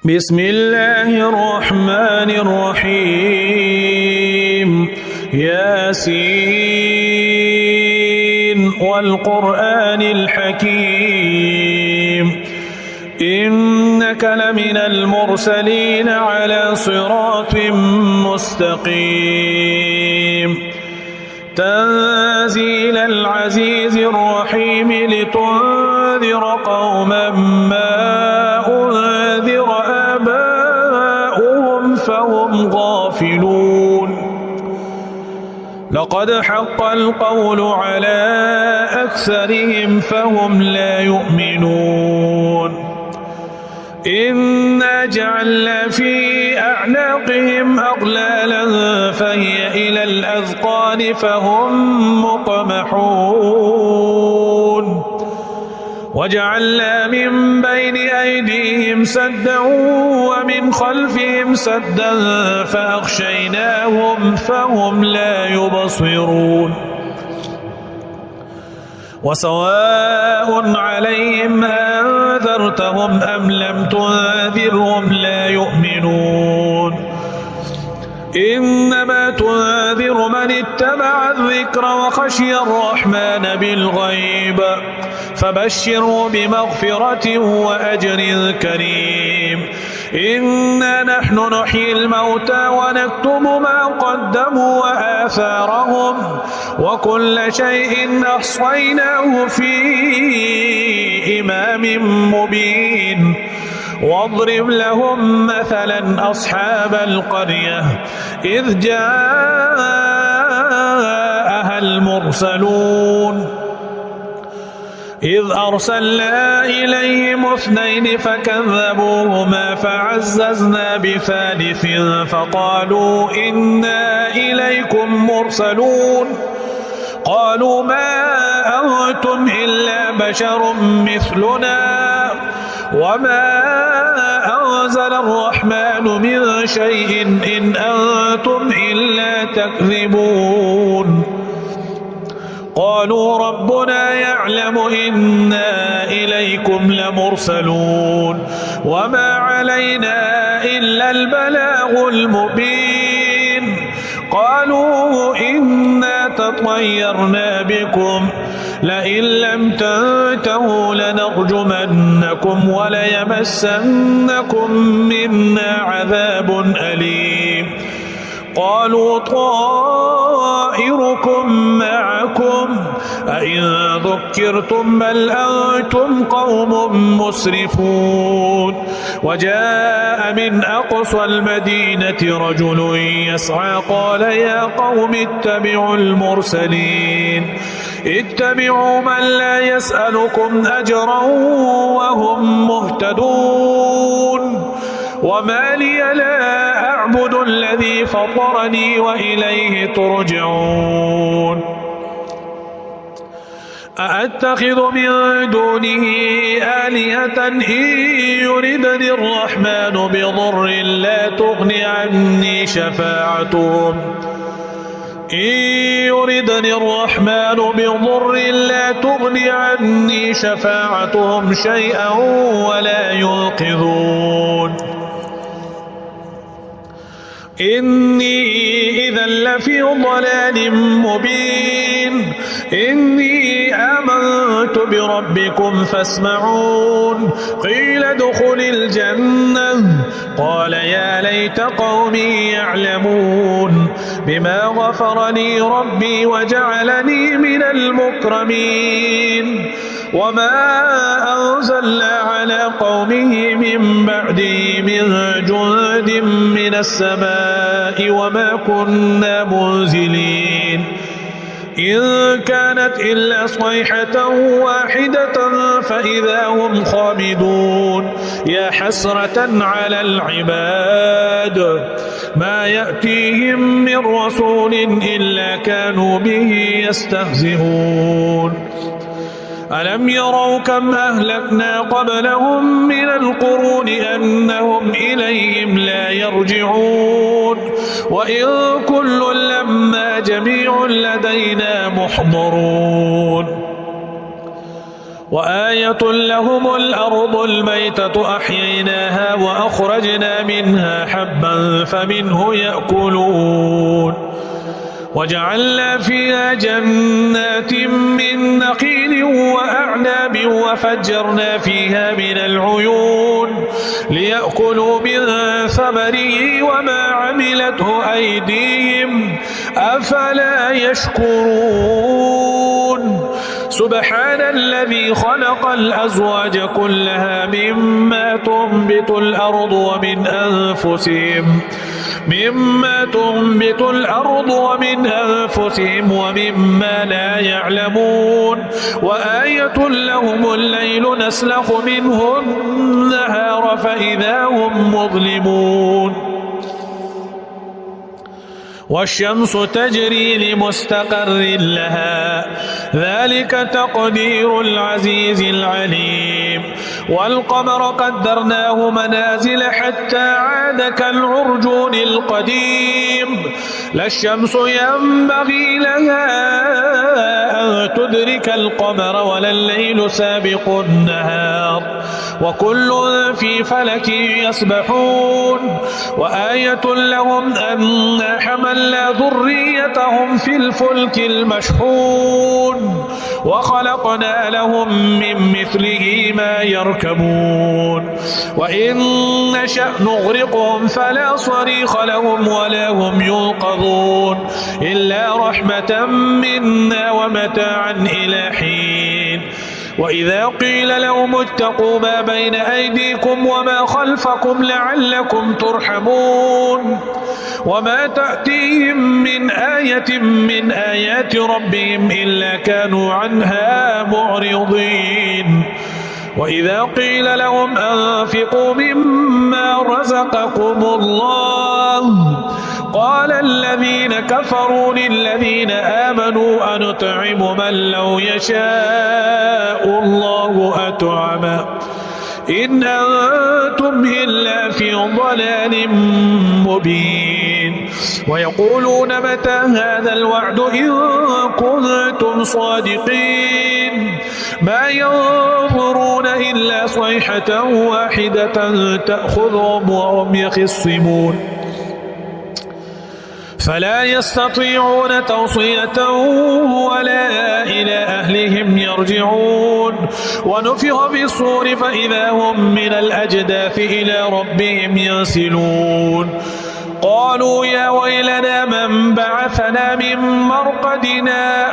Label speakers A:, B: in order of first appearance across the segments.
A: بسم الله الرحمن الرحيم ياسين والقرآن الحكيم إنك لمن المرسلين على صراط مستقيم تنزيل العزيز الرحيم لتنذر قوما ما أنذر آباؤهم فهم غافلون لقد حق القول على أكثرهم فهم لا يؤمنون إنا جعلنا في أعناقهم أغلالا فهي إلى الأذقان فهم مقمحون وجعلنا من بين أيديهم سدا ومن خلفهم سدا فأغشيناهم فهم لا يبصرون وسواء عليهم أنذرتهم أم لم تنذرهم لا يؤمنون إنما تنذر من اتبع الذكر وخشي الرحمن بالغيب فبشره بمغفرة وأجر كريم إنا نحن نحيي الموتى ونكتب ما قدموا وآثارهم وكل شيء أحصيناه في إمام مبين واضرب لهم مثلا أصحاب القرية إذ جاءها المرسلون إذ أرسلنا إليهم اثنين فكذبوهما فعززنا بثالث فقالوا إنا إليكم مرسلون قالوا ما أنتم إلا بشر مثلنا وما أنزل الرحمن من شيء إن أنتم إلا تكذبون قالوا ربنا يعلم إنا إليكم لمرسلون وما علينا إلا البلاغ المبين قالوا إنا تطيرنا بكم لئن لم تنتهوا لنرجمنكم وليمسنكم منا عذاب أليم قالوا طائركم معكم أئن ذكرتم بل أنتم قوم مسرفون وجاء من أقصى المدينة رجل يسعى قال يا قوم اتبعوا المرسلين اتبعوا من لا يسألكم أجرا وهم مهتدون وما لي لا أعبد الذي فطرني وإليه ترجعون أأتخذ من دونه آلهة إن يردني الرحمن بضر لا تغني عني شفاعتهم إن يردني الرحمن بضر لا تغني عني شفاعتهم شيئا ولا ينقذون إني إذا لفي ضلال مبين إني آمنت بربكم فاسمعون قيل ادخل الجنة قال يا ليت قومي يعلمون بما غفر لي ربي وجعلني من المكرمين وما أنزلنا على قومه من بعده من جند من السماء وما كنا منزلين إن كانت إلا صيحة واحدة فإذا هم خامدون يا حسرة على العباد ما يأتيهم من رسول إلا كانوا به يستهزئون ألم يروا كم أهلكنا قبلهم من القرون أنهم إليهم لا يرجعون وإن كل لما جميع لدينا محضرون وآية لهم الأرض الميتة أحييناها وأخرجنا منها حبا فمنه يأكلون وجعلنا فيها جنات من نخيل وأعناب وفجرنا فيها من العيون ليأكلوا من ثمره وما عملته أيديهم أفلا يشكرون سبحان الذي خلق الأزواج كلها مما تنبت الأرض ومن أنفسهم ومما لا يعلمون وآية لهم الليل نسلخ منه النهار فإذا هم مظلمون والشمس تجري لمستقر لها ذلك تقدير العزيز العليم والقمر قدرناه منازل حتى عاد كالعرجون القديم لا الشمس ينبغي لها أن تدرك القمر ولا الليل سابق النهار وكل في فلك يسبحون وآية لهم أنا حملنا ذريتهم في الفلك المشحون وخلقنا لهم من مثله ما يركبون وإن نشأ نغرقهم فلا صريخ لهم ولا هم ينقذون إلا رحمة منا ومتاعا إلى حين وإذا قيل لهم اتقوا ما بين أيديكم وما خلفكم لعلكم ترحمون وما تأتيهم من آية من آيات ربهم إلا كانوا عنها معرضين وإذا قيل لهم أنفقوا مما رزقكم الله قال الذين كفروا للذين آمنوا أنطعم من لو يشاء الله أطعمه إن أنتم إلا في ضلال مبين ويقولون متى هذا الوعد إن كنتم صادقين ما ينظرون إلا صيحة واحدة تأخذهم وهم يخصمون فلا يستطيعون توصية ولا إلى أهلهم يرجعون ونفخ في الصور فإذا هم من الأجداث إلى ربهم ينسلون قالوا يا ويلنا من بعثنا من مرقدنا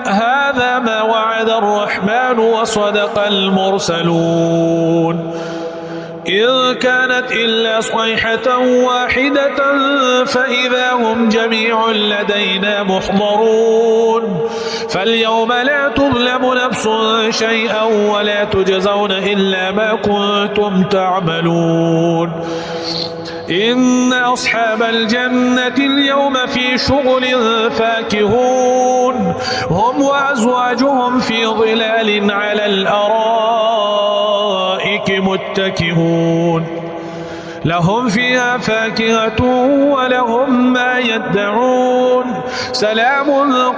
A: هذا ما وعد الرحمن وصدق المرسلون إن كانت إلا صيحة واحدة فإذا هم جميع لدينا محضرون فاليوم لا تظلم نفس شيئا ولا تجزون إلا ما كنتم تعملون إن أصحاب الجنة اليوم في شغل فاكهون هم وأزواجهم في ظلال على الأرائك متكئون لهم فيها فاكهة ولهم ما يدعون سلام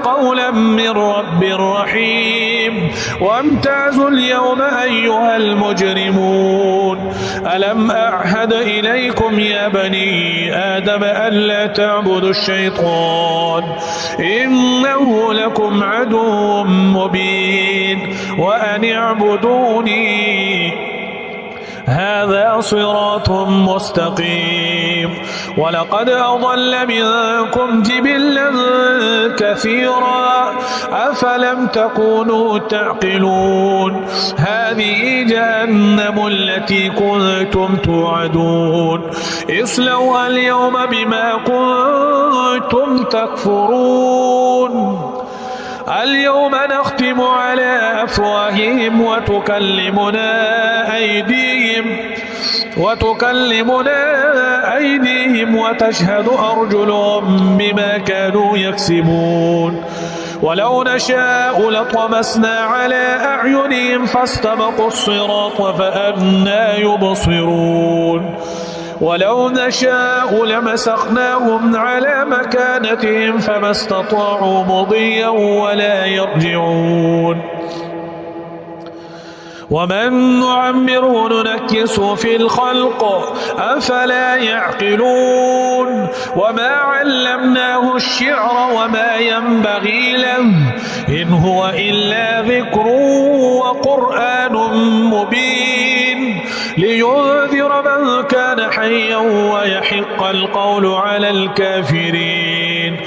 A: قولا من رب رحيم وامتازوا اليوم أيها المجرمون ألم أعهد إليكم يا بني آدم ألا تعبدوا الشيطان إنه لكم عدو مبين وأن اعبدوني هذا صراط مستقيم ولقد أضل منكم جبلا كثيرا أفلم تكونوا تعقلون هذه جهنم التي كنتم توعدون اصلوها اليوم بما كنتم تكفرون اليوم نختم على أفواههم وتكلمنا أيديهم وتشهد أرجلهم بما كانوا يكسبون ولو نشاء لطمسنا على أعينهم فاستبقوا الصراط فأنى يبصرون ولو نشاء لمسخناهم على مكانتهم فما استطاعوا مضيا ولا يرجعون ومن نعمره ننكسه في الخلق أفلا يعقلون وما علمناه الشعر وما ينبغي له إن هو إلا ذكر وقرآن مبين لينذر من كان حيا ويحق القول على الكافرين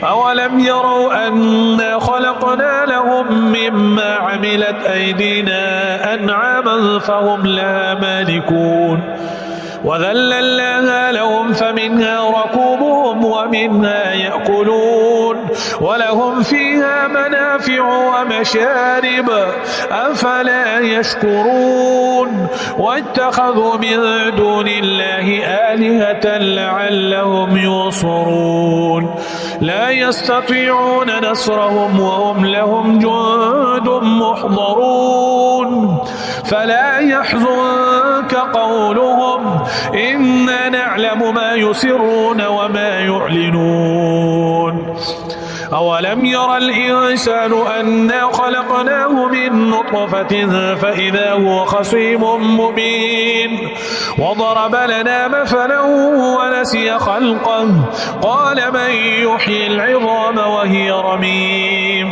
A: أولم يروا أنا خلقنا لهم مما عملت أيدينا أنعاما فهم لها مالكون وذللناها لهم فمنها ركوبهم ومنها يأكلون ولهم فيها منافع ومشارب أفلا يشكرون واتخذوا من دون الله آلهة لعلهم ينصرون لا يستطيعون نصرهم وهم لهم جند محضرون فلا يحزنك قولهم إنا نعلم ما يسرون وما يعلنون أولم ير الإنسان أنا خلقناه من نطفة فإذا هو خصيم مبين وضرب لنا مثلا ونسي خلقه قال من يحيي العظام وهي رميم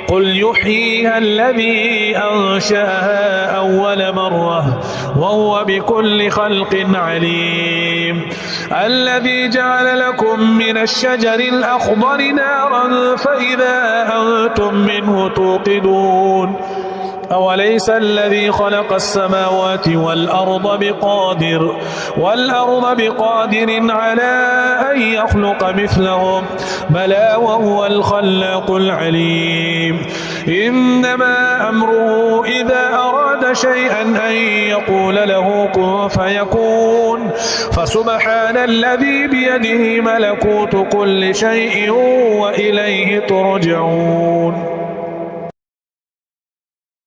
A: قل يحييها الذي أنشأها أول مرة وهو بكل خلق عليم الذي جعل لكم من الشجر الأخضر نارا فإذا أنتم منه توقدون أوليس الذي خلق السماوات والأرض بقادر على أن يخلق مثلهم بلى وهو الخلاق العليم إنما أمره إذا أراد شيئا أن يقول له كن فيكون فسبحان الذي بيده ملكوت كل شيء وإليه ترجعون